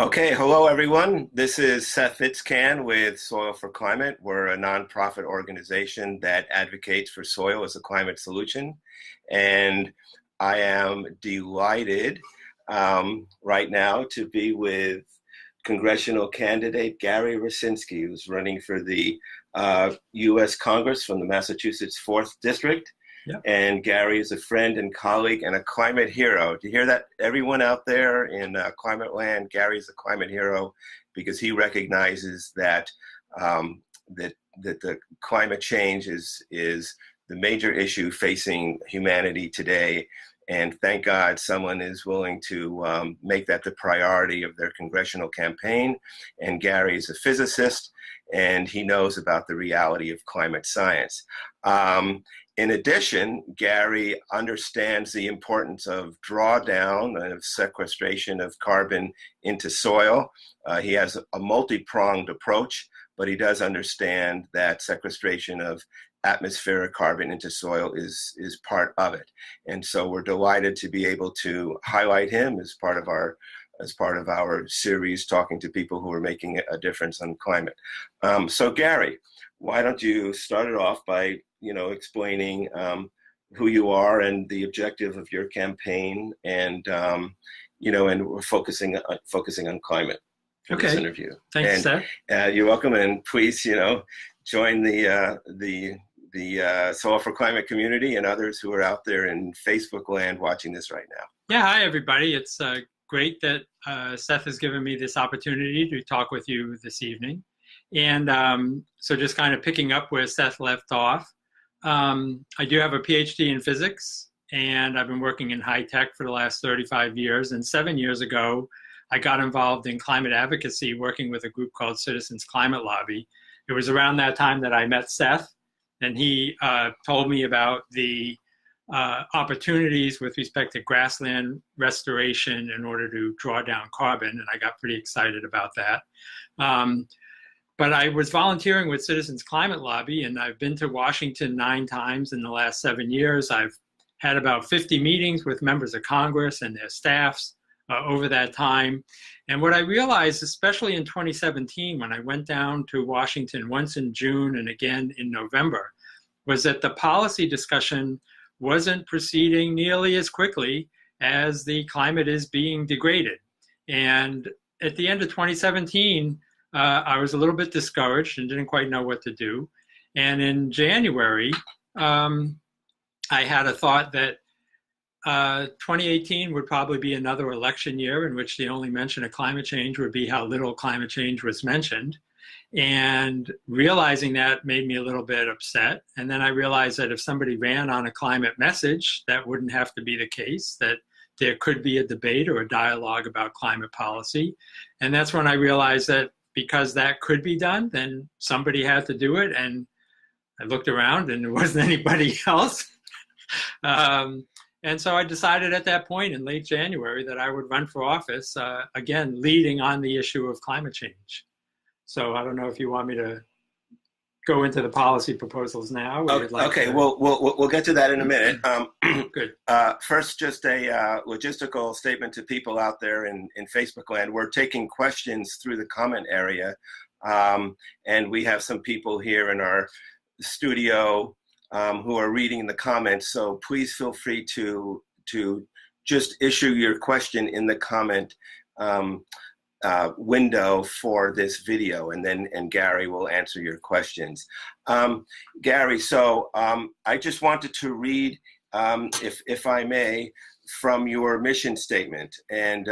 Okay, hello everyone. This is Seth Fitzcan with Soil for Climate. We're a nonprofit organization that advocates for soil as a climate solution. And I am delighted right now to be with Congressional Candidate Gary Rucinski, who's running for the U.S. Congress from the Massachusetts 4th District. Yep. And Gary is a friend and colleague and a climate hero. Do you hear that, everyone out there in climate land? Gary's a climate hero because he recognizes that that the climate change is the major issue facing humanity today. And thank God someone is willing to make that the priority of their congressional campaign. And Gary is a physicist, and he knows about the reality of climate science. In addition, Gary understands the importance of drawdown and of sequestration of carbon into soil. He has a multi-pronged approach, but he does understand that sequestration of atmospheric carbon into soil is part of it. And so we're delighted to be able to highlight him as part of our series, talking to people who are making a difference on climate. So Gary, why don't you start it off by explaining who you are and the objective of your campaign, and and we're focusing on climate for this interview. Thanks, Seth. You're welcome, and please, join the Soil for Climate community and others who are out there in Facebook land watching this right now. Yeah, hi everybody. It's great that Seth has given me this opportunity to talk with you this evening. And so just kind of picking up where Seth left off, I do have a PhD in physics, and I've been working in high tech for the last 35 years. And 7 years ago, I got involved in climate advocacy, working with a group called Citizens Climate Lobby. It was around that time that I met Seth, and he told me about the opportunities with respect to grassland restoration in order to draw down carbon, and I got pretty excited about that. But I was volunteering with Citizens Climate Lobby, and I've been to Washington 9 times in the last 7 years. I've had about 50 meetings with members of Congress and their staffs over that time. And what I realized, especially in 2017, when I went down to Washington once in June and again in November, was that the policy discussion wasn't proceeding nearly as quickly as the climate is being degraded. And at the end of 2017, I was a little bit discouraged and didn't quite know what to do. And in January, I had a thought that 2018 would probably be another election year in which the only mention of climate change would be how little climate change was mentioned. And realizing that made me a little bit upset. And then I realized that if somebody ran on a climate message, that wouldn't have to be the case, that there could be a debate or a dialogue about climate policy. And that's when I realized that because that could be done, then somebody had to do it. And I looked around and there wasn't anybody else. And so I decided at that point in late January that I would run for office, again, leading on the issue of climate change. So I don't know if you want me to go into the policy proposals now. Okay, we'll get to that in a minute. Good. First, just a logistical statement to people out there in Facebook land. We're taking questions through the comment area, and we have some people here in our studio who are reading the comments. So please feel free to just issue your question in the comment window for this video, and Gary will answer your questions. Gary, so I just wanted to read, if I may, from your mission statement, and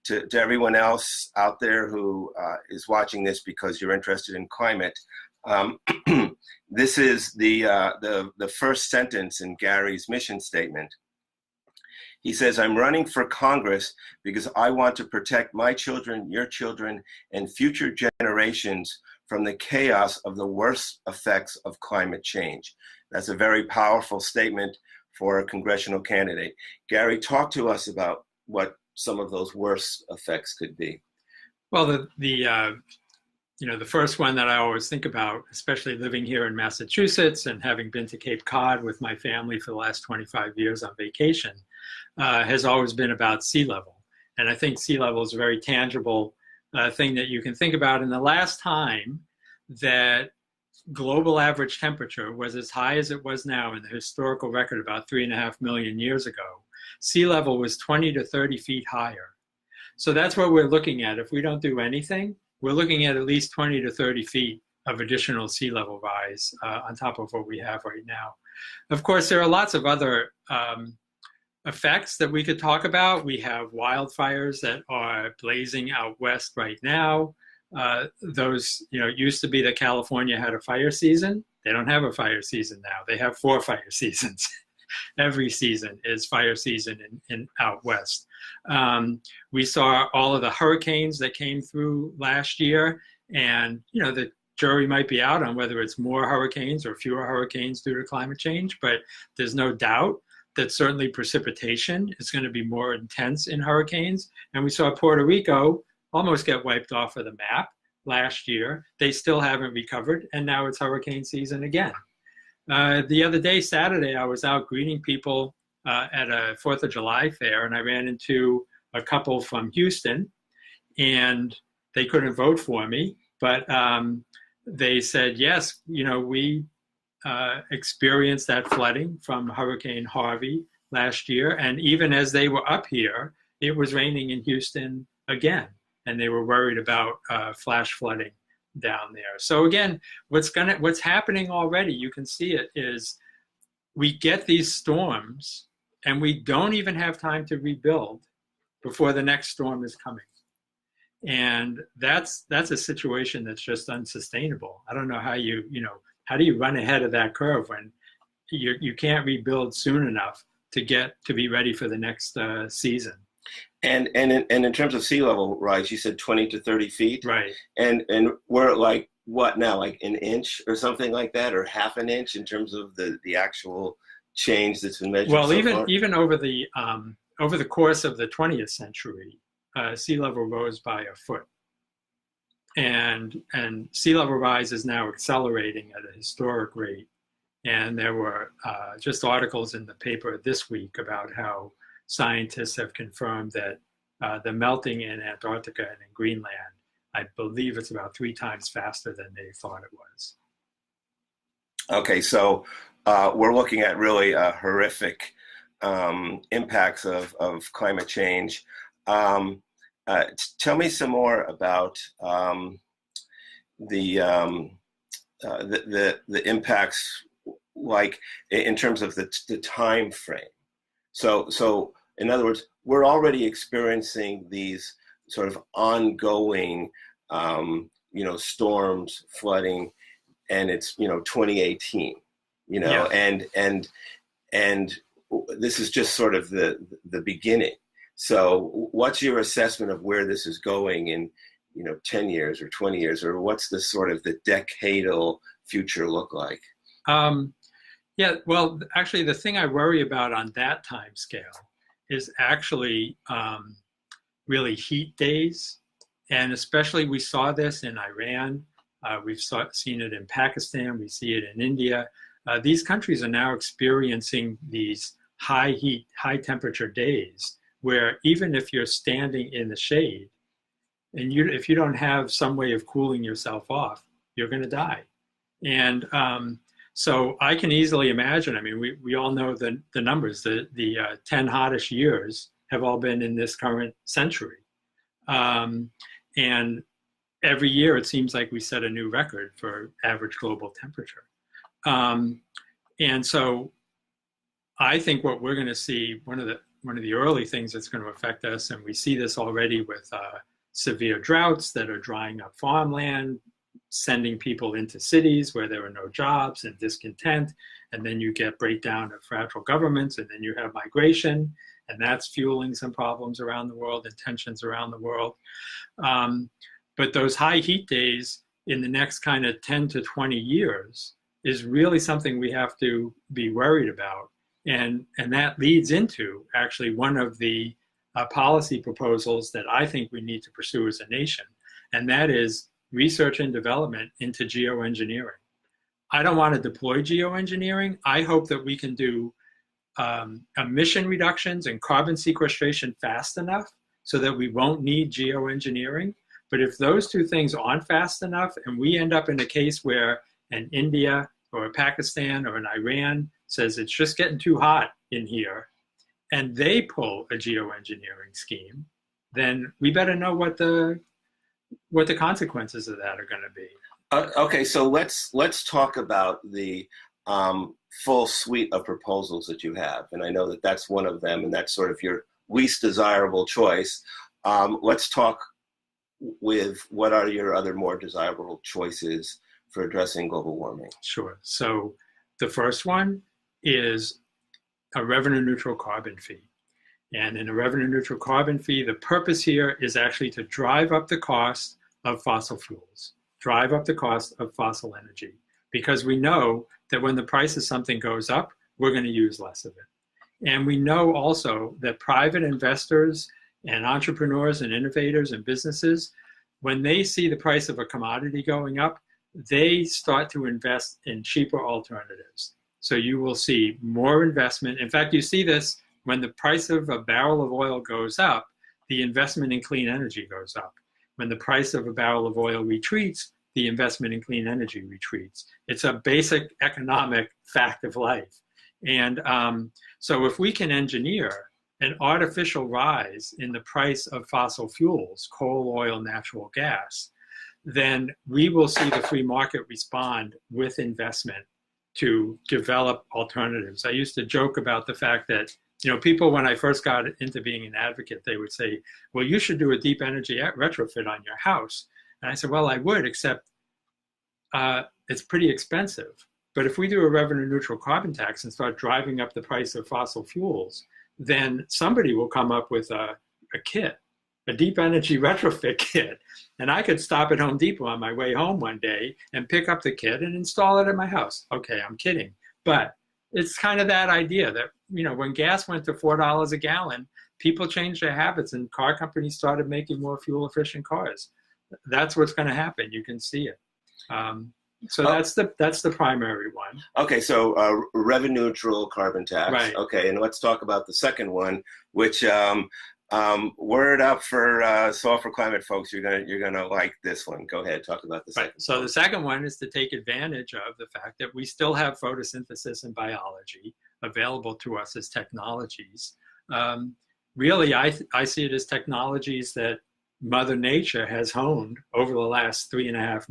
to everyone else out there who is watching this because you're interested in climate. This is the first sentence in Gary's mission statement. He says, "I'm running for Congress because I want to protect my children, your children, and future generations from the chaos of the worst effects of climate change." That's a very powerful statement for a congressional candidate. Gary, talk to us about what some of those worst effects could be. Well, the first one that I always think about, especially living here in Massachusetts and having been to Cape Cod with my family for the last 25 years on vacation, has always been about sea level. And I think sea level is a very tangible thing that you can think about. And the last time that global average temperature was as high as it was now in the historical record about 3.5 million years ago, sea level was 20 to 30 feet higher. So that's what we're looking at. If we don't do anything, we're looking at least 20 to 30 feet of additional sea level rise on top of what we have right now. Of course, there are lots of other effects that we could talk about. We have wildfires that are blazing out west right now. Those, it used to be that California had a fire season. They don't have a fire season now. They have 4 fire seasons. Every season is fire season in out west. We saw all of the hurricanes that came through last year, and the jury might be out on whether it's more hurricanes or fewer hurricanes due to climate change, but there's no doubt that certainly precipitation is going to be more intense in hurricanes. And we saw Puerto Rico almost get wiped off of the map last year. They still haven't recovered, and now it's hurricane season again. The other day, Saturday, I was out greeting people at a 4th of July fair, and I ran into a couple from Houston, and they couldn't vote for me, but they said, yes, we experienced that flooding from Hurricane Harvey last year, and even as they were up here, it was raining in Houston again, and they were worried about flash flooding down there. So again, what's happening already, you can see it, is we get these storms and we don't even have time to rebuild before the next storm is coming. And that's a situation that's just unsustainable. I don't know how how do you run ahead of that curve when you can't rebuild soon enough to be ready for the next season. And in terms of sea level rise, you said 20 to 30 feet, right? And we're at like what now, like an inch or something like that, or half an inch in terms of the actual change that's been measured. Well, so even over the course of the 20th century, sea level rose by a foot, and sea level rise is now accelerating at a historic rate. And there were just articles in the paper this week about how scientists have confirmed that the melting in Antarctica and in Greenland, I believe it's about 3 times faster than they thought it was. Okay, so we're looking at really horrific impacts of climate change. Tell me some more about the impacts, like in terms of the time frame. So in other words, we're already experiencing these sort of ongoing, storms, flooding, and it's 2018, yeah. and this is just sort of the beginning. So what's your assessment of where this is going in 10 years or 20 years, or what's the sort of the decadal future look like? Yeah, well, actually, the thing I worry about on that time scale is actually really heat days. And especially we saw this in Iran. We've seen it in Pakistan. We see it in India. These countries are now experiencing these high heat, high temperature days where even if you're standing in the shade and if you don't have some way of cooling yourself off, you're going to die. And so I can easily imagine, I mean, we all know the numbers, the 10 hottest years have all been in this current century. And every year it seems like we set a new record for average global temperature. And so I think what we're going to see, one of the early things that's going to affect us, and we see this already with severe droughts that are drying up farmland, sending people into cities where there are no jobs and discontent, and then you get breakdown of fragile governments, and then you have migration, and that's fueling some problems around the world and tensions around the world. But those high heat days in the next kind of 10 to 20 years is really something we have to be worried about. And that leads into actually one of the policy proposals that I think we need to pursue as a nation, and that is research and development into geoengineering. I don't want to deploy geoengineering. I hope that we can do emission reductions and carbon sequestration fast enough so that we won't need geoengineering. But if those two things aren't fast enough and we end up in a case where an India or a Pakistan or an Iran says it's just getting too hot in here and they pull a geoengineering scheme, then we better know what the consequences of that are going to be. Okay, so let's talk about the full suite of proposals that you have, and I know that that's one of them, and that's sort of your least desirable choice. Let's talk with what are your other more desirable choices for addressing global warming? Sure. So the first one is a revenue neutral carbon fee. And in a revenue neutral carbon fee, the purpose here is actually to drive up the cost of fossil fuels, drive up the cost of fossil energy, because we know that when the price of something goes up, we're going to use less of it. And we know also that private investors and entrepreneurs and innovators and businesses, when they see the price of a commodity going up, they start to invest in cheaper alternatives. So you will see more investment. In fact, you see this when the price of a barrel of oil goes up, the investment in clean energy goes up. When the price of a barrel of oil retreats, the investment in clean energy retreats. It's a basic economic fact of life. And so if we can engineer an artificial rise in the price of fossil fuels, coal, oil, natural gas, then we will see the free market respond with investment to develop alternatives. I used to joke about the fact that, people, when I first got into being an advocate, they would say, well, you should do a deep energy retrofit on your house. And I said, well, I would, except it's pretty expensive. But if we do a revenue neutral carbon tax and start driving up the price of fossil fuels, then somebody will come up with a kit, a deep energy retrofit kit. And I could stop at Home Depot on my way home one day and pick up the kit and install it at my house. Okay, I'm kidding. But it's kind of that idea that, when gas went to $4 a gallon, people changed their habits and car companies started making more fuel efficient cars. That's what's going to happen. You can see it. So that's the primary one. Okay, so revenue neutral carbon tax. Right. Okay, and let's talk about the second one, which word up for Solve for Climate folks. You're gonna like this one. Go ahead, talk about the second. Right. So the second one is to take advantage of the fact that we still have photosynthesis and biology available to us as technologies. Really, I see it as technologies that Mother Nature has honed over the last 3.5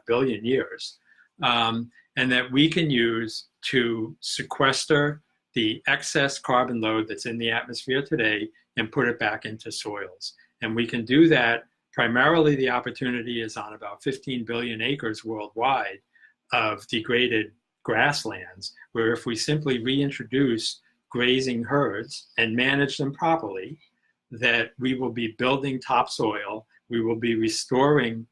billion years, and that we can use to sequester the excess carbon load that's in the atmosphere today and put it back into soils. And we can do that. Primarily, the opportunity is on about 15 billion acres worldwide of degraded grasslands, where if we simply reintroduce grazing herds and manage them properly, that we will be building topsoil, we will be restoring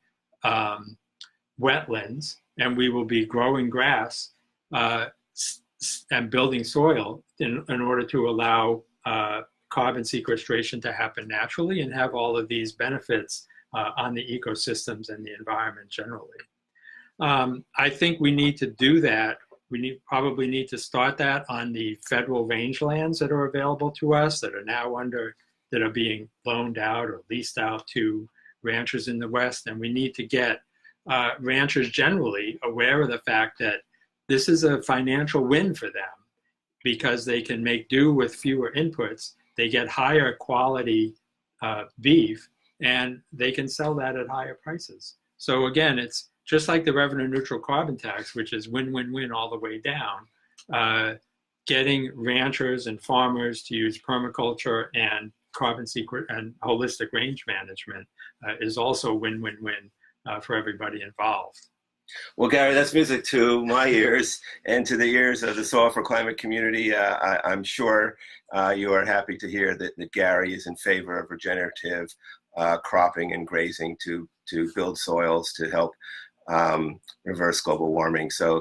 wetlands, and we will be growing grass and building soil in order to allow carbon sequestration to happen naturally and have all of these benefits on the ecosystems and the environment generally. I think we need to do that. We probably need to start that on the federal rangelands that are available to us that are being loaned out or leased out to ranchers in the West. And we need to get ranchers generally aware of the fact that this is a financial win for them because they can make do with fewer inputs. They get higher quality beef and they can sell that at higher prices. So again, it's just like the revenue neutral carbon tax, which is win-win-win all the way down. Getting ranchers and farmers to use permaculture and carbon and holistic range management is also win-win-win for everybody involved. Well, Gary, that's music to my ears and to the ears of the Solve for Climate community. I'm sure you are happy to hear that Gary is in favor of regenerative cropping and grazing to build soils to help reverse global warming. So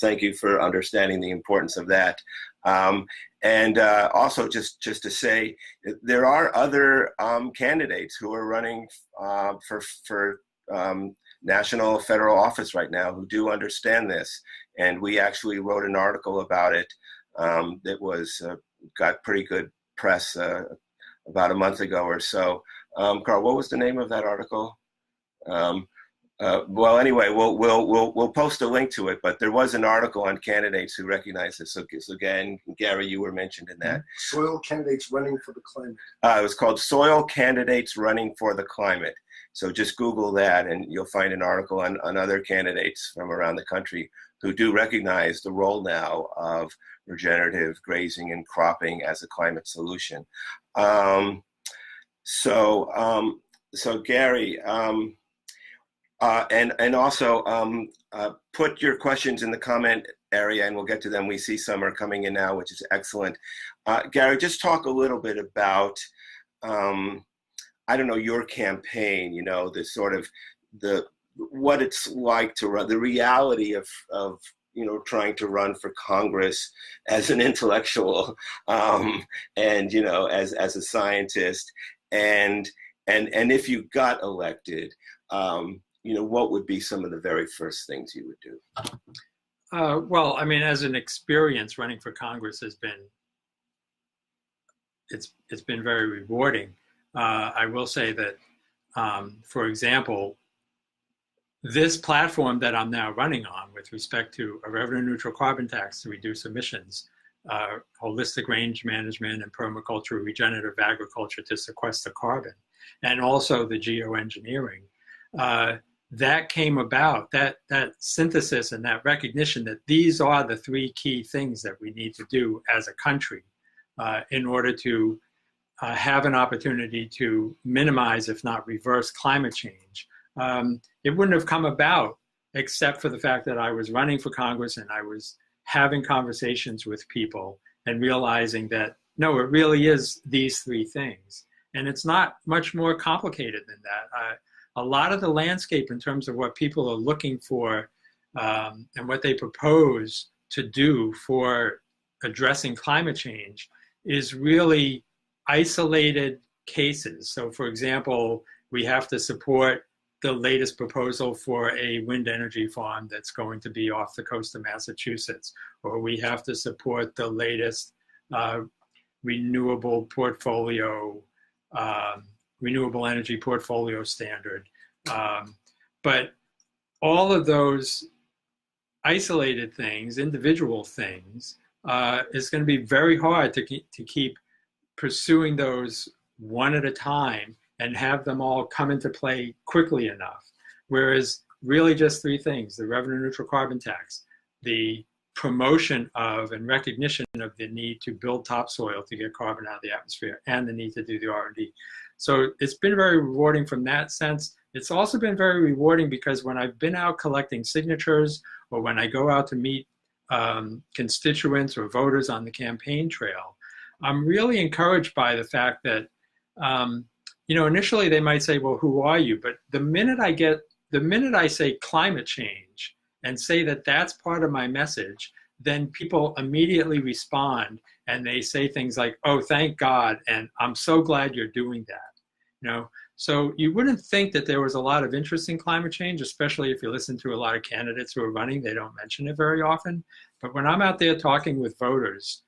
thank you for understanding the importance of that. And also just to say, there are other candidates who are running for national federal office right now who do understand this. And we actually wrote an article about it that was got pretty good press about a month ago or so. Carl, what was the name of that article? Well, anyway, we'll post a link to it. But there was an article on candidates who recognize this. So again, Gary, you were mentioned in that. Soil candidates running for the climate. It was called "Soil Candidates Running for the Climate." So just Google that, and you'll find an article on other candidates from around the country who do recognize the role now of regenerative grazing and cropping as a climate solution. So Gary. And also put your questions in the comment area and we'll get to them. We see some are coming in now, which is excellent. Gary, just talk a little bit about, I don't know, your campaign, you know, the sort of what it's like to run, the reality of you know, trying to run for Congress as an intellectual and, you know, as a scientist, and if you got elected, you know, what would be some of the very first things you would do? Well, I mean, as an experience, running for Congress has been, it's been very rewarding. I will say that, for example, this platform that I'm now running on with respect to a revenue-neutral carbon tax to reduce emissions, holistic range management and permaculture, regenerative agriculture to sequester carbon, and also the geoengineering, that came about, that synthesis and that recognition that these are the three key things that we need to do as a country in order to have an opportunity to minimize, if not reverse, climate change. It wouldn't have come about except for the fact that I was running for Congress and I was having conversations with people and realizing that, no, it really is these three things. And it's not much more complicated than that. A lot of the landscape in terms of what people are looking for and what they propose to do for addressing climate change is really isolated cases. So for example, we have to support the latest proposal for a wind energy farm that's going to be off the coast of Massachusetts, or we have to support the latest renewable energy portfolio standard. But all of those isolated things, individual things, is going to be very hard to keep pursuing those one at a time and have them all come into play quickly enough. Whereas really just three things: the revenue neutral carbon tax, the promotion of and recognition of the need to build topsoil to get carbon out of the atmosphere, and the need to do the R&D. So it's been very rewarding from that sense. It's also been very rewarding because when I've been out collecting signatures, or when I go out to meet constituents or voters on the campaign trail, I'm really encouraged by the fact that, you know, initially they might say, well, who are you? But the minute I say climate change and say that that's part of my message, then people immediately respond and they say things like, oh, thank God, and I'm so glad you're doing that. You know, so you wouldn't think that there was a lot of interest in climate change, especially if you listen to a lot of candidates who are running. They don't mention it very often. But when I'm out there talking with voters,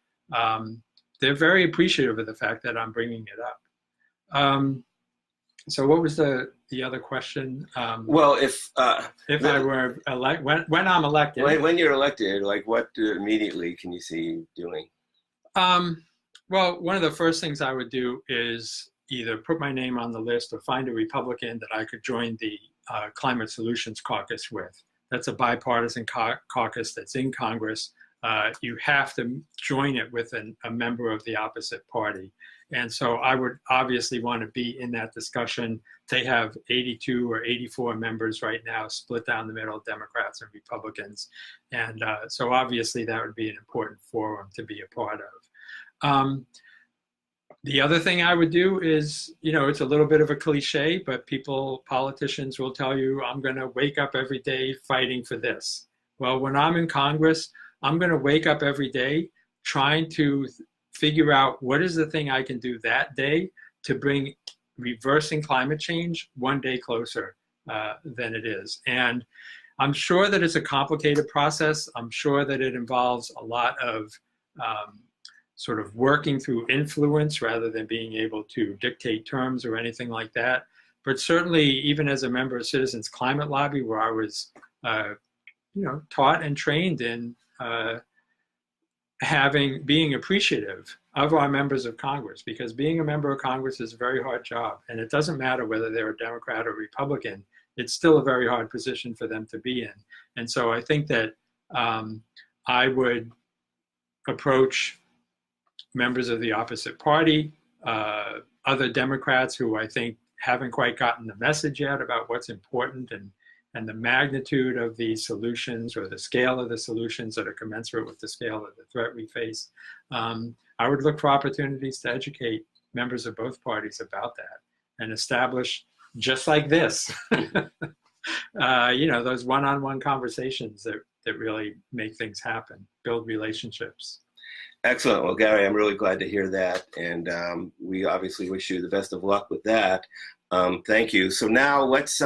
they're very appreciative of the fact that I'm bringing it up. So what was the other question? Well, if I were when I'm elected. When you're elected, like what immediately can you see doing? Well, one of the first things I would do is either put my name on the list or find a Republican that I could join the Climate Solutions Caucus with. That's a bipartisan caucus that's in Congress. You have to join it with a member of the opposite party. And so I would obviously want to be in that discussion. They have 82 or 84 members right now, split down the middle, Democrats and Republicans. And so obviously that would be an important forum to be a part of. The other thing I would do is, you know, it's a little bit of a cliche, but politicians will tell you, I'm going to wake up every day fighting for this. Well, when I'm in Congress, I'm going to wake up every day trying to figure out what is the thing I can do that day to bring reversing climate change one day closer than it is. And I'm sure that it's a complicated process. I'm sure that it involves a lot of sort of working through influence rather than being able to dictate terms or anything like that. But certainly, even as a member of Citizens Climate Lobby, where I was, taught and trained in being appreciative of our members of Congress, because being a member of Congress is a very hard job, and it doesn't matter whether they're a Democrat or Republican. It's still a very hard position for them to be in. And so I think that I would approach members of the opposite party, other Democrats who I think haven't quite gotten the message yet about what's important and the magnitude of the solutions or the scale of the solutions that are commensurate with the scale of the threat we face. I would look for opportunities to educate members of both parties about that and establish, just like this, those one-on-one conversations that really make things happen, build relationships. Excellent. Well, Gary, I'm really glad to hear that. And we obviously wish you the best of luck with that. Thank you. So now let's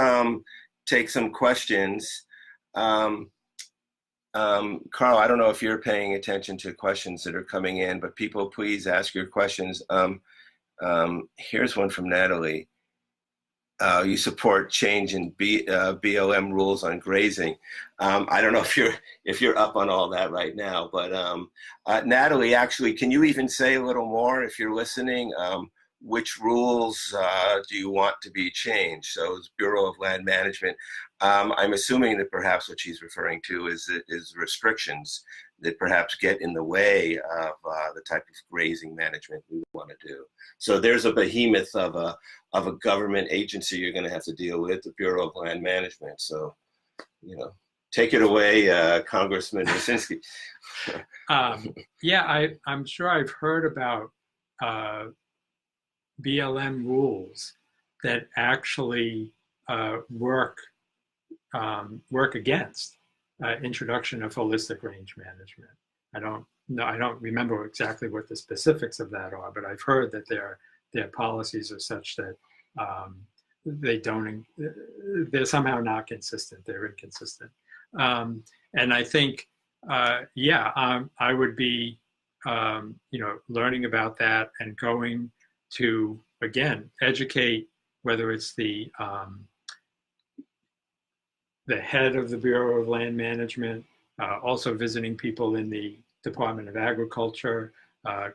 take some questions. Carl, I don't know if you're paying attention to questions that are coming in, but people, please ask your questions. Here's one from Natalie. You support change in BLM rules on grazing. I don't know if you're up on all that right now, but Natalie, actually, can you even say a little more if you're listening? Which rules do you want to be changed? So it's Bureau of Land Management. I'm assuming that perhaps what she's referring to is restrictions that perhaps get in the way of the type of grazing management we want to do. So there's a behemoth of a government agency you're going to have to deal with, the Bureau of Land Management. So, take it away, Congressman Rucinski. I'm sure I've heard about BLM rules that actually work against introduction of holistic range management. I don't remember exactly what the specifics of that are, but I've heard that their policies are such that they're somehow not consistent. They're inconsistent. And I think, I would be, learning about that and going to, again, educate, whether it's the head of the Bureau of Land Management, also visiting people in the Department of Agriculture,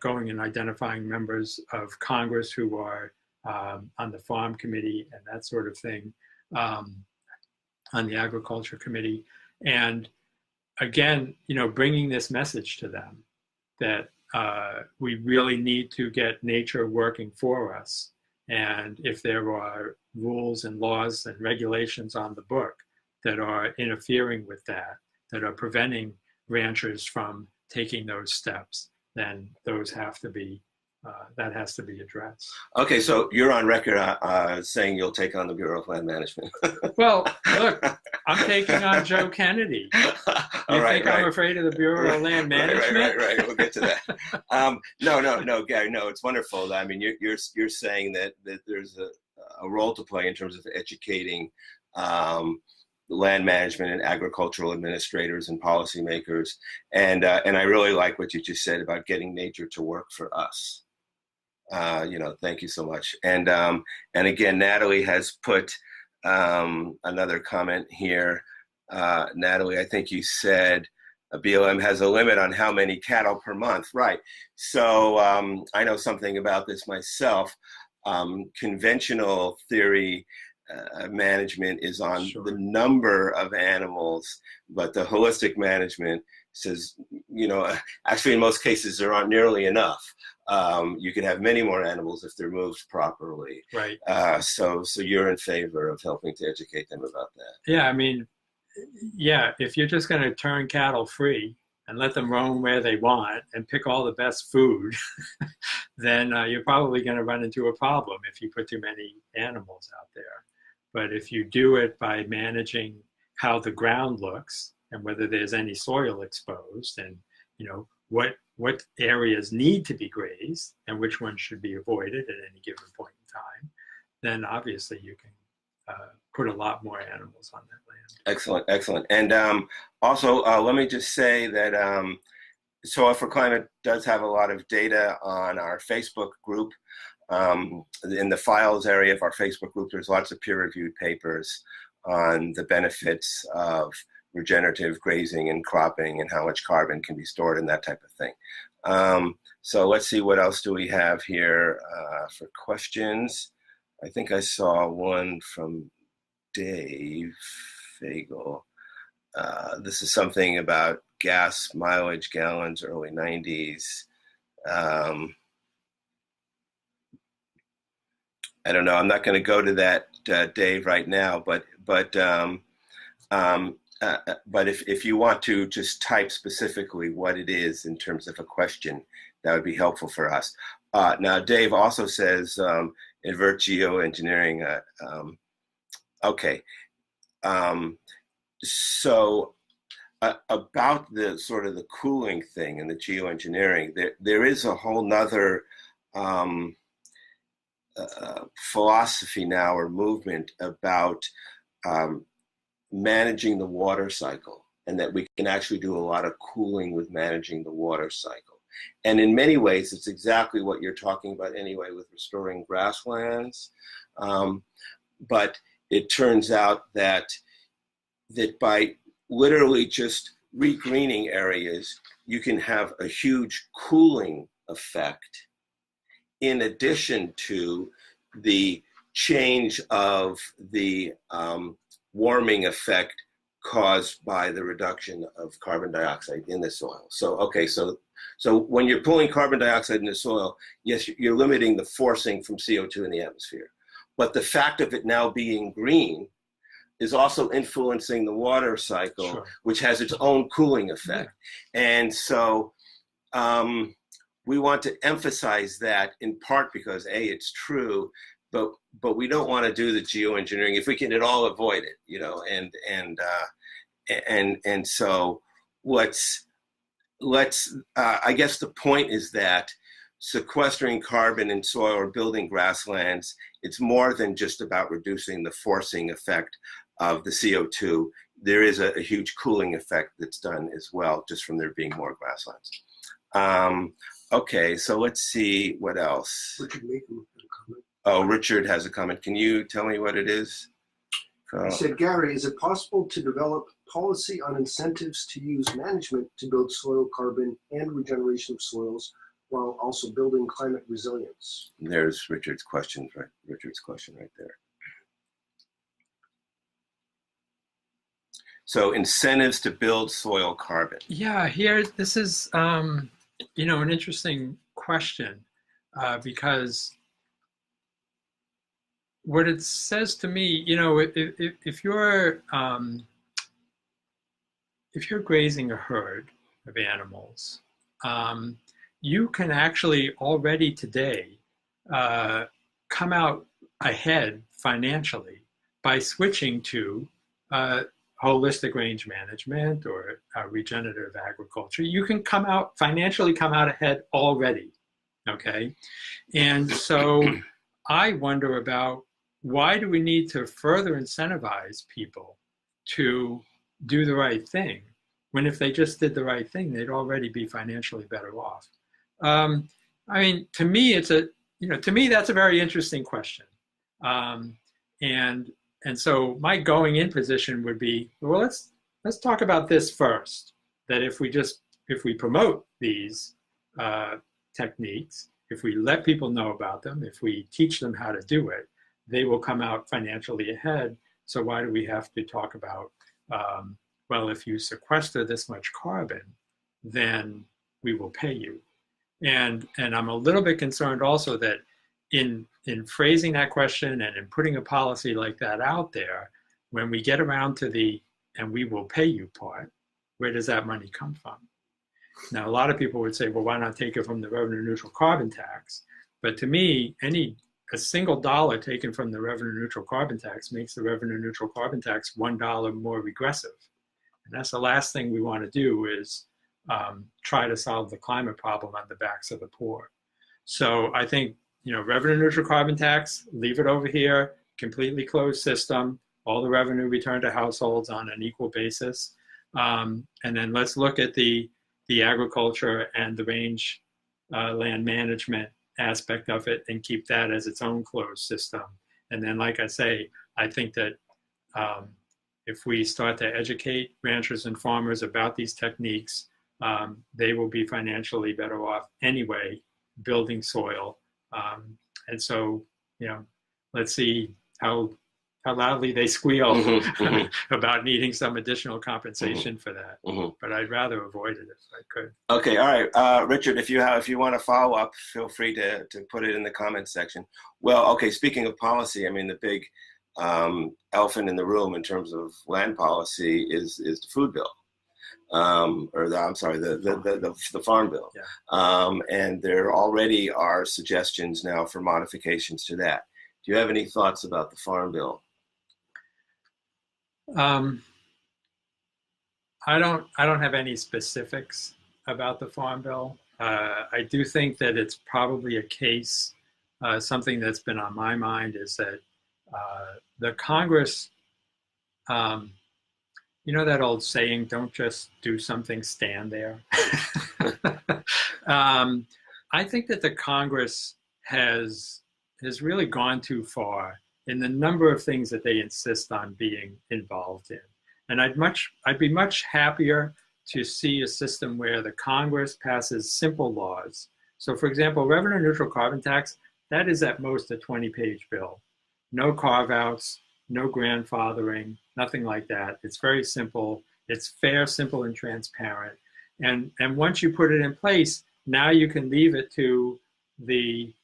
going and identifying members of Congress who are on the Farm Committee and that sort of thing, on the Agriculture Committee. And again, bringing this message to them that we really need to get nature working for us. And if there are rules and laws and regulations on the book that are interfering with that are preventing ranchers from taking those steps, then those have to be, that has to be addressed. Okay, so you're on record saying you'll take on the Bureau of Land Management. Well, look, I'm taking on Joe Kennedy. You think I'm afraid of the Bureau of Land Management? Right. We'll get to that. No, Gary. No, it's wonderful. I mean, you're saying that there's a role to play in terms of educating land management and agricultural administrators and policymakers, and I really like what you just said about getting nature to work for us. Thank you so much. And again, Natalie has put another comment here. Natalie, I think you said BLM has a limit on how many cattle per month. Right. So I know something about this myself. Conventional theory management is on the number of animals, but the holistic management says, actually in most cases there aren't nearly enough. You can have many more animals if they're moved properly. Right. So you're in favor of helping to educate them about that. Yeah, I mean, if you're just going to turn cattle free and let them roam where they want and pick all the best food, then you're probably going to run into a problem if you put too many animals out there. But if you do it by managing how the ground looks and whether there's any soil exposed and, what areas need to be grazed and which ones should be avoided at any given point in time, then obviously you can put a lot more animals on that land. Excellent. And also, let me just say that Soil for Climate does have a lot of data on our Facebook group. In the files area of our Facebook group, there's lots of peer-reviewed papers on the benefits of regenerative grazing and cropping and how much carbon can be stored and that type of thing. So let's see, what else do we have here for questions? I think I saw one from Dave Fagel. This is something about gas mileage gallons, early 90s. I don't know. I'm not going to go to that, Dave, right now. But if you want to just type specifically what it is in terms of a question, that would be helpful for us. Now, Dave also says invert geoengineering. Okay. So about the sort of the cooling thing and the geoengineering, there is a whole nother philosophy now, or movement, about managing the water cycle, and that we can actually do a lot of cooling with managing the water cycle. And in many ways, it's exactly what you're talking about anyway with restoring grasslands. But it turns out that by literally just regreening areas, you can have a huge cooling effect, in addition to the change of the warming effect caused by the reduction of carbon dioxide in the soil. So, okay, so when you're pulling carbon dioxide in the soil, yes, you're limiting the forcing from CO2 in the atmosphere. But the fact of it now being green is also influencing the water cycle, sure, which has its own cooling effect. Yeah. And so we want to emphasize that, in part because A, it's true, but we don't want to do the geoengineering if we can at all avoid it, you know. And so I guess the point is that sequestering carbon in soil or building grasslands, it's more than just about reducing the forcing effect of the CO2. There is a huge cooling effect that's done as well, just from there being more grasslands. Okay, so let's see what else. Richard has a comment. Can you tell me what it is? He said, Gary, is it possible to develop policy on incentives to use management to build soil carbon and regeneration of soils while also building climate resilience? There's Richard's question right there. So incentives to build soil carbon. Yeah, this is an interesting question because what it says to me, if you're grazing a herd of animals, you can actually already today come out ahead financially by switching to holistic range management or regenerative agriculture. You can financially come out ahead already, okay? And so I wonder about, why do we need to further incentivize people to do the right thing, when if they just did the right thing, they'd already be financially better off? I mean, to me, that's a very interesting question. And so my going in position would be, well, let's talk about this first, that if we promote these techniques, if we let people know about them, if we teach them how to do it, they will come out financially ahead. So why do we have to talk about, well, if you sequester this much carbon, then we will pay you. And I'm a little bit concerned also that in phrasing that question and in putting a policy like that out there, when we get around to the "and we will pay you" part, where does that money come from? Now, a lot of people would say, well, why not take it from the revenue neutral carbon tax? But to me, a single dollar taken from the revenue neutral carbon tax makes the revenue neutral carbon tax $1 more regressive. And that's the last thing we want to do, is try to solve the climate problem on the backs of the poor. So I think, revenue neutral carbon tax, leave it over here, completely closed system, all the revenue returned to households on an equal basis. And then let's look at the the agriculture and the range land management aspect of it and keep that as its own closed system. And then, like I say, I think that if we start to educate ranchers and farmers about these techniques, they will be financially better off anyway building soil. And so, let's see how loudly they squeal about needing some additional compensation for that. But I'd rather avoid it if I could. Okay, all right, Richard. If you want to follow up, feel free to put it in the comments section. Well, okay. Speaking of policy, I mean the big elephant in the room in terms of land policy is the food bill, the farm bill. Yeah. And there already are suggestions now for modifications to that. Do you have any thoughts about the farm bill? I don't have any specifics about the farm bill. I do think that it's probably a case. Something that's been on my mind is that the Congress, that old saying, "Don't just do something, stand there." I think that the Congress has really gone too far in the number of things that they insist on being involved in. And I'd be much happier to see a system where the Congress passes simple laws. So for example, revenue neutral carbon tax, that is at most a 20-page bill. No carve-outs, no grandfathering, nothing like that. It's very simple. It's fair, simple, and transparent. And once you put it in place, now you can leave it to the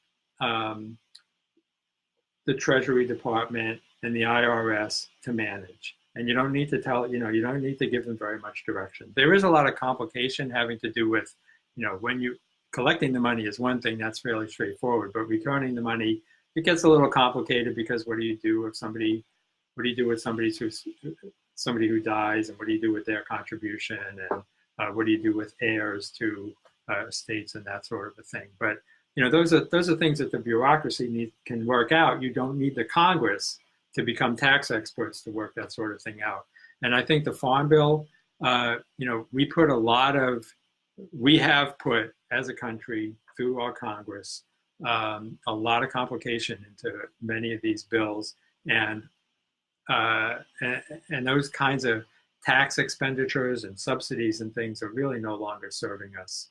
Treasury Department and the IRS to manage. And you don't need to you don't need to give them very much direction. There is a lot of complication having to do with, when you collecting the money is one thing, that's fairly straightforward, but returning the money, it gets a little complicated because what do you do with somebody who dies, and what do you do with their contribution, and what do you do with heirs to estates and that sort of a thing. But those are things that the bureaucracy can work out. You don't need the Congress to become tax experts to work that sort of thing out. And I think the Farm Bill, we have put as a country through our Congress a lot of complication into many of these bills, and those kinds of tax expenditures and subsidies and things are really no longer serving us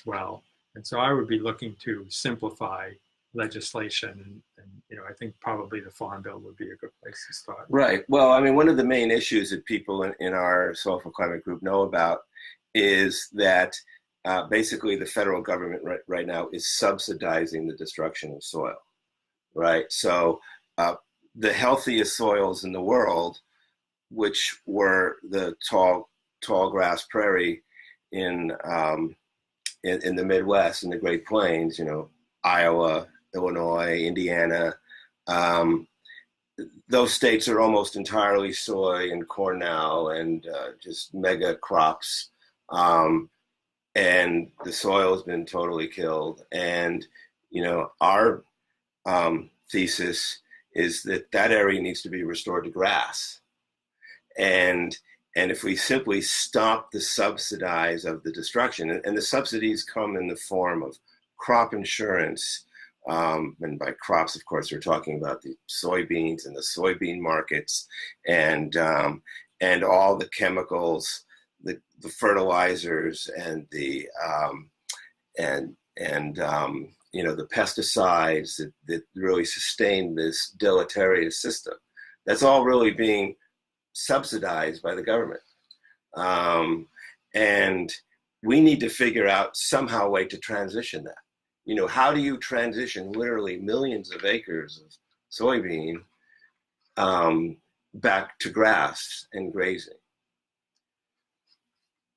well. And so I would be looking to simplify legislation, and I think probably the Farm Bill would be a good place to start. Right. Well, I mean, one of the main issues that people in our Soil for Climate group know about is that basically the federal government right now is subsidizing the destruction of soil, right? So the healthiest soils in the world, which were the tall grass prairie in the Midwest, in the Great Plains, Iowa, Illinois, Indiana, those states are almost entirely soy and corn now, and just mega crops. And the soil has been totally killed. And, our thesis is that area needs to be restored to grass. And if we simply stop the subsidize of the destruction, and the subsidies come in the form of crop insurance, and by crops, of course, we're talking about the soybeans and the soybean markets, and all the chemicals, the fertilizers, and the the pesticides that really sustain this deleterious system. That's all really being subsidized by the government, and we need to figure out somehow a way to transition that. How do you transition literally millions of acres of soybean back to grass and grazing?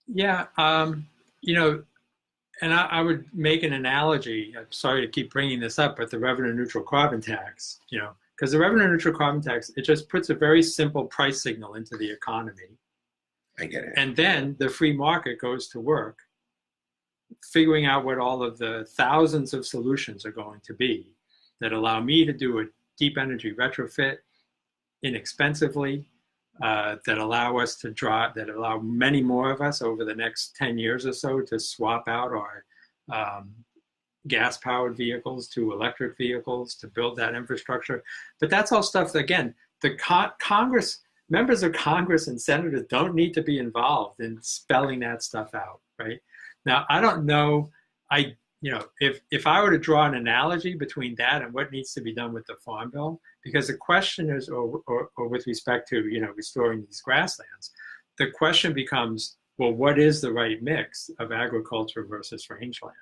Yeah, and I would make an analogy. I'm sorry to keep bringing this up, but the revenue neutral carbon tax, because the revenue neutral carbon tax, it just puts a very simple price signal into the economy. I get it. And then the free market goes to work figuring out what all of the thousands of solutions are going to be that allow me to do a deep energy retrofit inexpensively, that allow us to that allow many more of us over the next 10 years or so to swap out our gas-powered vehicles to electric vehicles, to build that infrastructure. But that's all stuff that, again, the Congress, members of Congress and senators don't need to be involved in spelling that stuff out, right? Now, I don't know, if I were to draw an analogy between that and what needs to be done with the Farm Bill, because the question is, or with respect to, restoring these grasslands, the question becomes, well, what is the right mix of agriculture versus rangeland?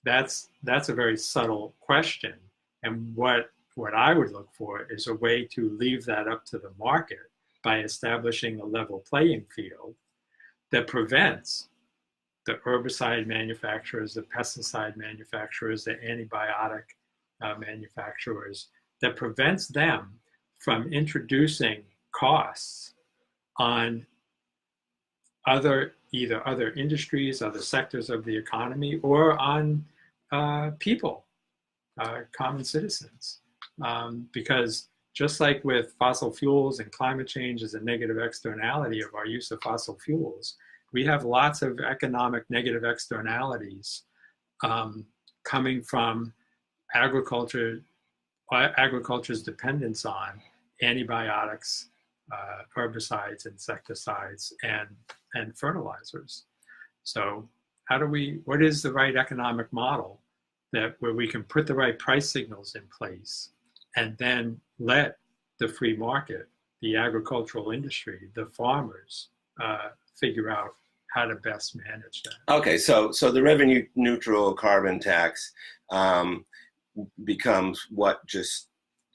That's a very subtle question. And what I would look for is a way to leave that up to the market by establishing a level playing field that prevents the herbicide manufacturers, the pesticide manufacturers, the antibiotic manufacturers, that prevents them from introducing costs on either other industries, other sectors of the economy, or on people, common citizens. Because just like with fossil fuels and climate change is a negative externality of our use of fossil fuels, we have lots of economic negative externalities coming from agriculture's dependence on antibiotics, herbicides, insecticides, and fertilizers. So what is the right economic model where we can put the right price signals in place and then let the free market, the agricultural industry, the farmers figure out how to best manage that? Okay, so the revenue neutral carbon tax becomes what just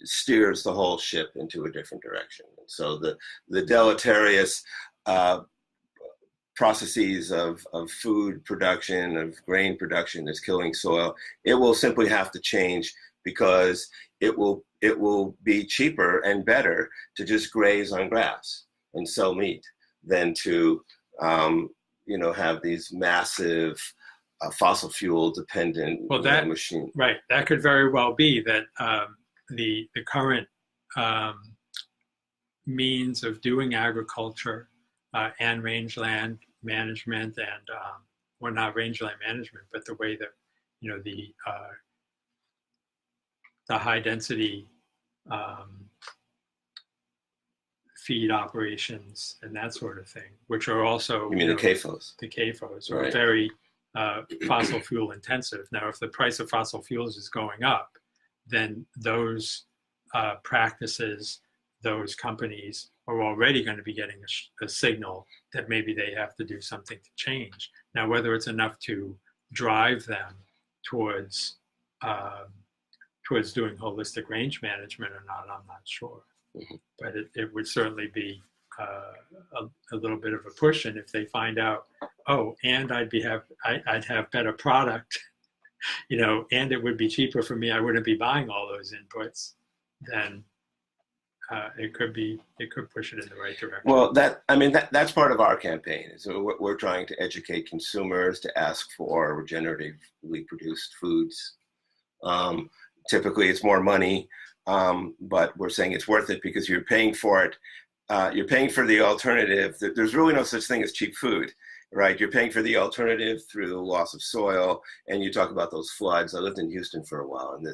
steers the whole ship into a different direction. So the deleterious processes of food production, of grain production that's killing soil, it will simply have to change, because it will be cheaper and better to just graze on grass and sell meat than to have these massive fossil fuel dependent machine. Right, that could very well be that the current means of doing agriculture and rangeland management, and not rangeland management, but the way that the high density feed operations and that sort of thing, which are also, you mean the CAFOs? The CAFOs are right. very fossil fuel intensive. Now, if the price of fossil fuels is going up, then those practices, those companies are already going to be getting a signal that maybe they have to do something to change. Now, whether it's enough to drive them towards doing holistic range management or not, I'm not sure. Mm-hmm. But it would certainly be a little bit of a push. And if they find out, and I'd have better product, and it would be cheaper for me, I wouldn't be buying all those inputs, then it could push it in the right direction. Well, that's part of our campaign. So we're trying to educate consumers to ask for regeneratively produced foods. Typically, it's more money, but we're saying it's worth it because you're paying for it. You're paying for the alternative. There's really no such thing as cheap food, right? You're paying for the alternative through the loss of soil. And you talk about those floods. I lived in Houston for a while, and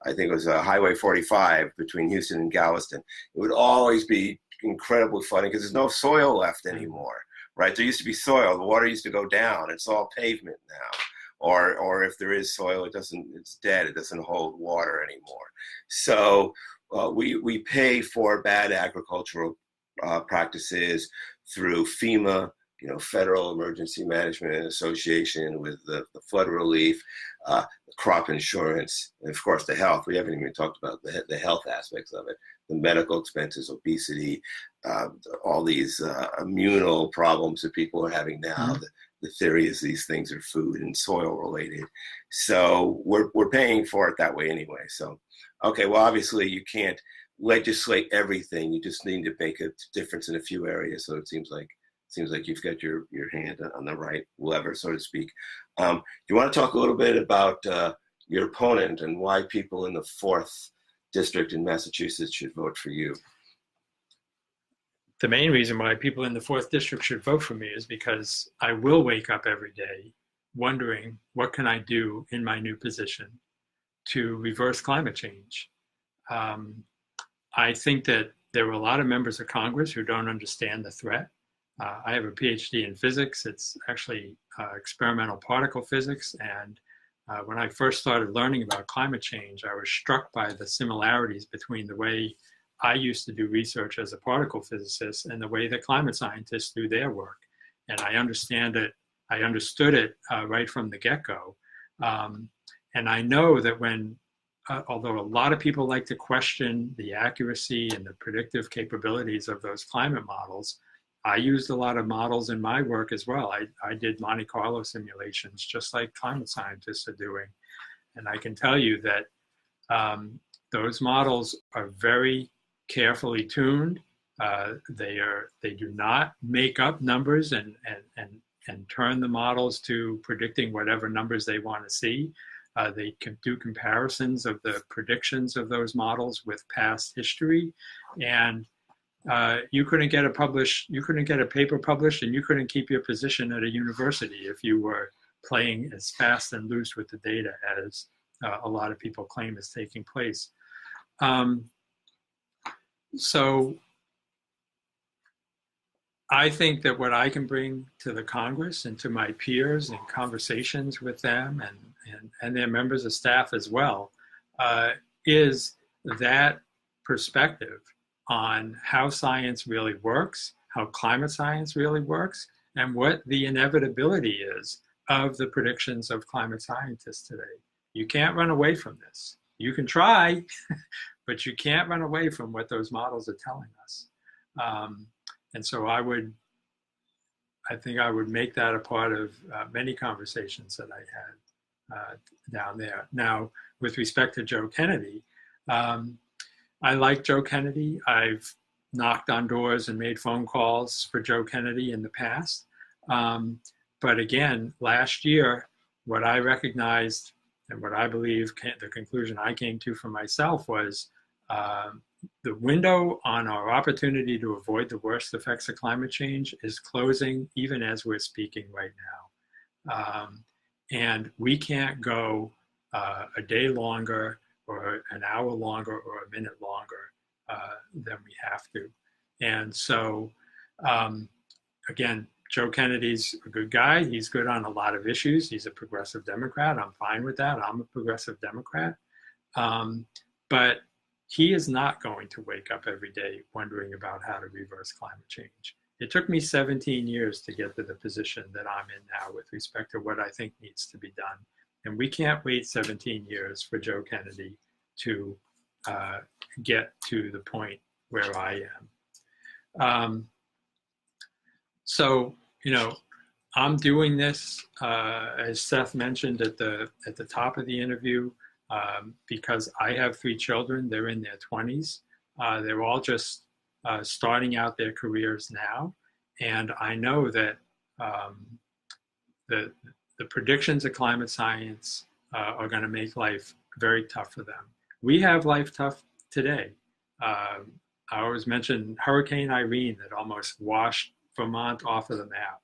I think it was Highway 45 between Houston and Galveston. It would always be incredibly funny because there's no soil left anymore, right? There used to be soil. The water used to go down. It's all pavement now. Or if there is soil, it's dead. It doesn't hold water anymore. So we pay for bad agricultural practices through FEMA, Federal Emergency Management Association, with the flood relief, crop insurance, and of course the health. We haven't even talked about the health aspects of it, the medical expenses, obesity, all these immunal problems that people are having now. Mm-hmm. The theory is these things are food and soil related. So we're paying for it that way anyway. So, okay, well, obviously you can't legislate everything. You just need to make a difference in a few areas. So it seems like you've got your hand on the right lever, so to speak. Do you want to talk a little bit about your opponent and why people in the 4th district in Massachusetts should vote for you? the main reason why people in the 4th District should vote for me is because I will wake up every day wondering, what can I do in my new position to reverse climate change? I think that there are a lot of members of Congress who don't understand the threat. I have a PhD in physics. It's actually experimental particle physics. And when I first started learning about climate change, I was struck by the similarities between the way I used to do research as a particle physicist and the way that climate scientists do their work. And I understood it right from the get-go. And I know that when, although a lot of people like to question the accuracy and the predictive capabilities of those climate models, I used a lot of models in my work as well. I did Monte Carlo simulations, just like climate scientists are doing. And I can tell you that those models are very carefully tuned. They do not make up numbers and turn the models to predicting whatever numbers they want to see. They can do comparisons of the predictions of those models with past history, and you couldn't get a paper published, and you couldn't keep your position at a university if you were playing as fast and loose with the data as a lot of people claim is taking place. So I think that what I can bring to the Congress and to my peers in conversations with them and their members of staff as well is that perspective on how science really works, how climate science really works, and what the inevitability is of the predictions of climate scientists today. You can't run away from this. You can try, but you can't run away from what those models are telling us. And so I think I would make that a part of many conversations that I had down there. Now, with respect to Joe Kennedy, I like Joe Kennedy. I've knocked on doors and made phone calls for Joe Kennedy in the past. But again, last year, what I recognized and what I believe the conclusion I came to for myself was the window on our opportunity to avoid the worst effects of climate change is closing even as we're speaking right now. And we can't go a day longer or an hour longer or a minute longer than we have to. And so, again, Joe Kennedy's a good guy. He's good on a lot of issues. He's a progressive Democrat. I'm fine with that. I'm a progressive Democrat. But he is not going to wake up every day wondering about how to reverse climate change. It took me 17 years to get to the position that I'm in now with respect to what I think needs to be done. And we can't wait 17 years for Joe Kennedy to get to the point where I am. So, you know, I'm doing this, as Seth mentioned at the top of the interview, because I have 3 children. They're in their 20s. They're all just starting out their careers now. And I know that the predictions of climate science are going to make life very tough for them. We have life tough today. I always mention Hurricane Irene that almost washed Vermont off of the map.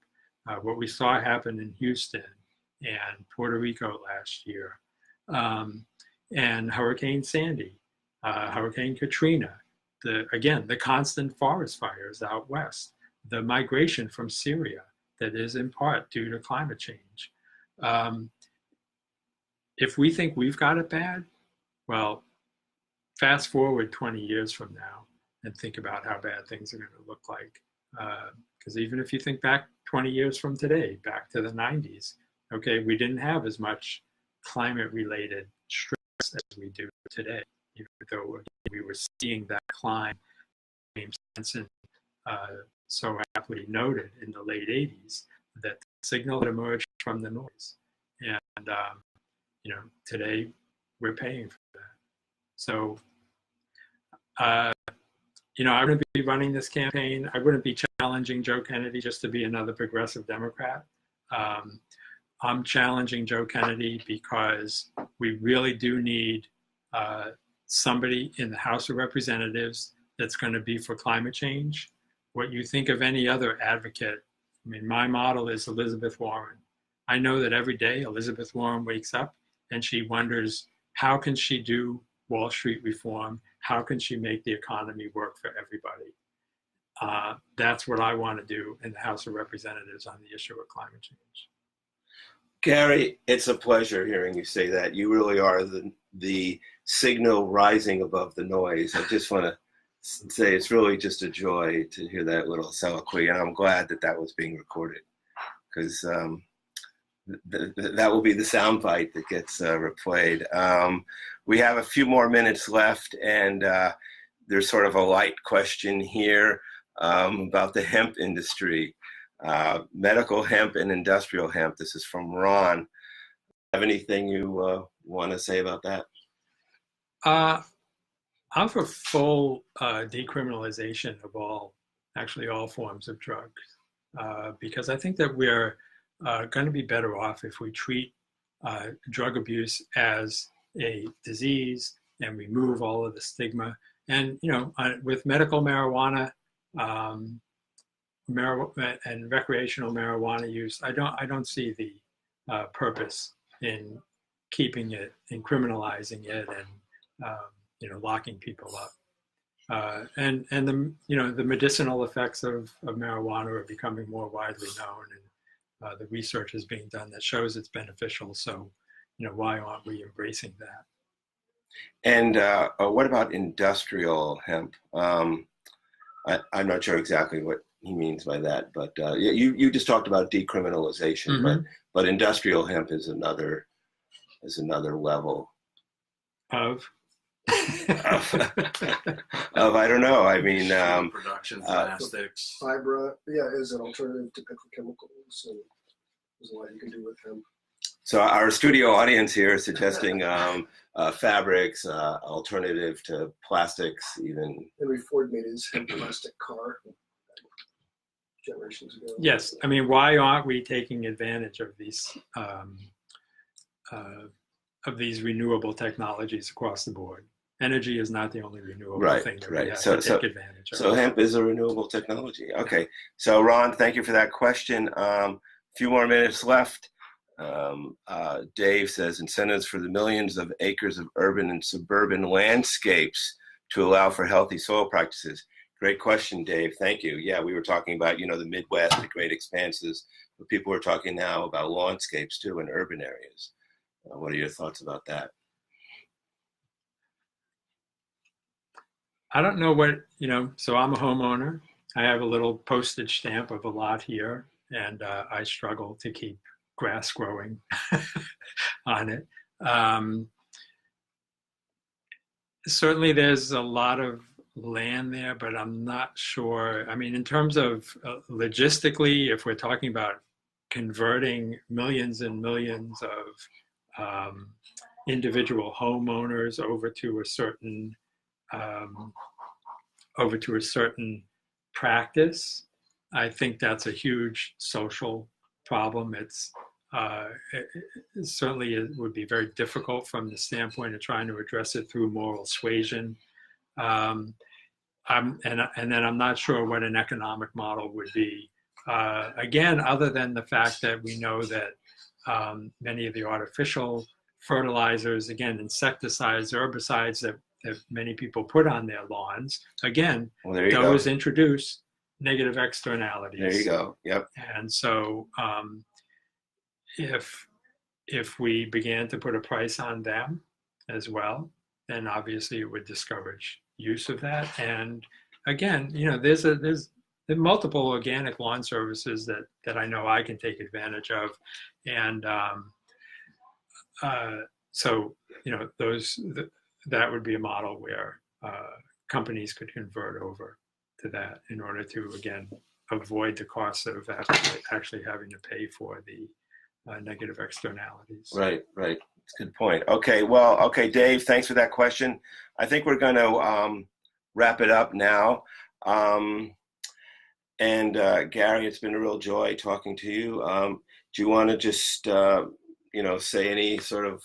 What we saw happen in Houston and Puerto Rico last year. And Hurricane Sandy, Hurricane Katrina, the constant forest fires out west, the migration from Syria that is in part due to climate change. If we think we've got it bad, well, fast forward 20 years from now and think about how bad things are going to look like. Because even if you think back 20 years from today, back to the 90s, okay, we didn't have as much climate-related stress as we do today, even though we were seeing that climb, James Hansen so aptly noted in the late 80s, that the signal had emerged from the noise. And, you know, today we're paying for that. So, you know, I wouldn't be running this campaign. I wouldn't be challenging Joe Kennedy just to be another progressive Democrat. I'm challenging Joe Kennedy because we really do need somebody in the House of Representatives that's going to be for climate change, what you think of any other advocate. I mean, my model is Elizabeth Warren. I know that every day Elizabeth Warren wakes up and she wonders, how can she do Wall Street reform? How can she make the economy work for everybody? That's what I want to do in the House of Representatives on the issue of climate change. Gary, it's a pleasure hearing you say that. You really are the signal rising above the noise. I just want to say it's really just a joy to hear that little soliloquy, and I'm glad that that was being recorded, because that will be the soundbite that gets replayed. We have a few more minutes left, and there's sort of a light question here about the hemp industry, medical hemp and industrial hemp. This is from Ron. Have anything you want to say about that? I'm for full decriminalization of all forms of drugs, because I think that we're going to be better off if we treat drug abuse as a disease and remove all of the stigma. And with medical marijuana and recreational marijuana use, I don't see the purpose in keeping it and criminalizing it and locking people up. And the medicinal effects of marijuana are becoming more widely known, and the research is being done that shows it's beneficial. So, why aren't we embracing that? And what about industrial hemp? I'm not sure exactly what he means by that, but you just talked about decriminalization, Mm-hmm. but industrial hemp is another level Of I don't know. I mean, production, plastics, fibra, is an alternative to petrochemicals, and there's a lot you can do with them. So our studio audience here is suggesting fabrics, alternative to plastics, even. Henry Ford made his hemp plastic car generations ago. Yes, I mean, why aren't we taking advantage of these renewable technologies across the board? Energy is not the only renewable thing that we have to take advantage of. So hemp is a renewable technology. Okay. So Ron, thank you for that question. A few more minutes left. Dave says incentives for the millions of acres of urban and suburban landscapes to allow for healthy soil practices. Great question, Dave. Thank you. Yeah, we were talking about, the Midwest, the great expanses, but people are talking now about landscapes too in urban areas. What are your thoughts about that? I don't know what, so I'm a homeowner. I have a little postage stamp of a lot here, and I struggle to keep grass growing on it. Certainly there's a lot of land there, but I'm not sure. I mean, in terms of logistically, if we're talking about converting millions and millions of individual homeowners over to a certain practice, I think that's a huge social problem. It certainly would be very difficult from the standpoint of trying to address it through moral suasion. And then I'm not sure what an economic model would be. Again, other than the fact that we know that many of the artificial fertilizers, again, insecticides, herbicides that many people put on their lawns, again, those introduce negative externalities. There you go. Yep. And so if we began to put a price on them as well, then obviously it would discourage use of that. And again, there's multiple organic lawn services that I know I can take advantage of. And so, that would be a model where companies could convert over to that in order to, again, avoid the cost of actually having to pay for the negative externalities. Right. That's a good point. Okay, Dave, thanks for that question. I think we're going to wrap it up now. And Gary, it's been a real joy talking to you. Do you want to just, say any sort of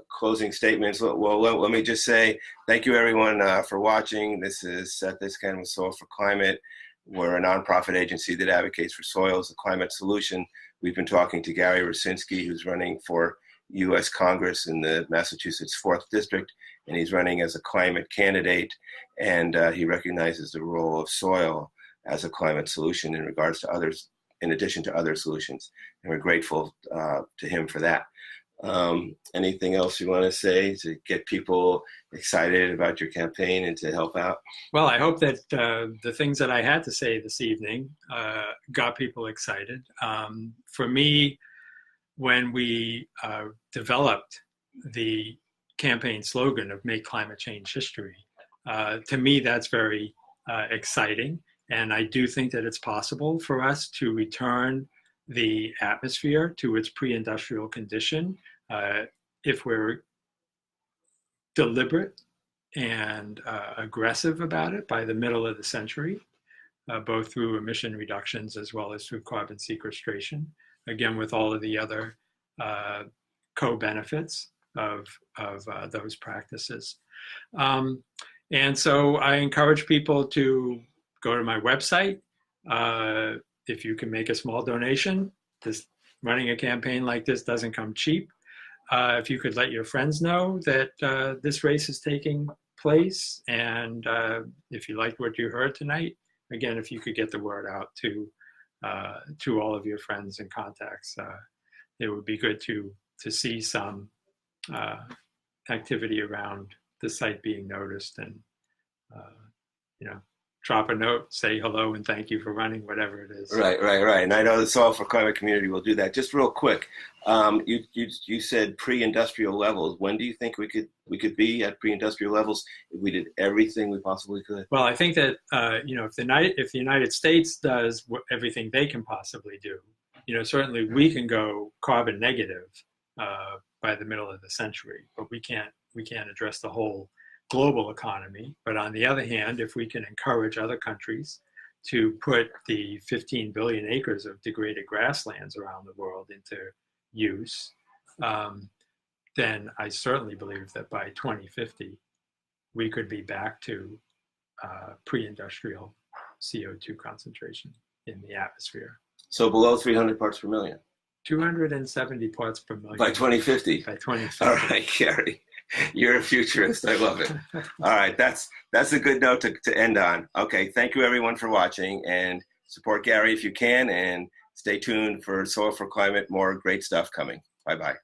closing statements? Well, let me just say thank you, everyone, for watching. This is Seth Iskan with Soil for Climate. We're a nonprofit agency that advocates for soil as a climate solution. We've been talking to Gary Rucinski, who's running for U.S. Congress in the Massachusetts 4th District, and he's running as a climate candidate, and he recognizes the role of soil as a climate solution in regards to others, in addition to other solutions, and we're grateful to him for that. Anything else you want to say to get people excited about your campaign and to help out? Well, I hope that the things that I had to say this evening got people excited. For me, when we developed the campaign slogan of Make Climate Change History, to me that's very exciting. And I do think that it's possible for us to return the atmosphere to its pre-industrial condition if we're deliberate and aggressive about it by the middle of the century, both through emission reductions as well as through carbon sequestration, again with all of the other co-benefits of those practices. And so I encourage people to go to my website. If you can make a small donation, running a campaign like this doesn't come cheap. If you could let your friends know that this race is taking place, and if you liked what you heard tonight, again, if you could get the word out to all of your friends and contacts, it would be good to see some activity around the site being noticed, and drop a note, say hello and thank you for running, whatever it is. Right. And I know the Soil for Climate community will do that. Just real quick, you said pre-industrial levels. When do you think we could be at pre-industrial levels if we did everything we possibly could? Well, I think that if the United States does everything they can possibly do, certainly we can go carbon negative by the middle of the century, but we can't address the whole global economy. But on the other hand, if we can encourage other countries to put the 15 billion acres of degraded grasslands around the world into use, then I certainly believe that by 2050, we could be back to pre-industrial CO2 concentration in the atmosphere. So below 300 parts per million? 270 parts per million. By 2050? By 2050. All right, Gary. You're a futurist. I love it. All right, that's a good note to end on. Okay, thank you everyone for watching, and support Gary if you can, and stay tuned for Soil for Climate, more great stuff coming. Bye-bye.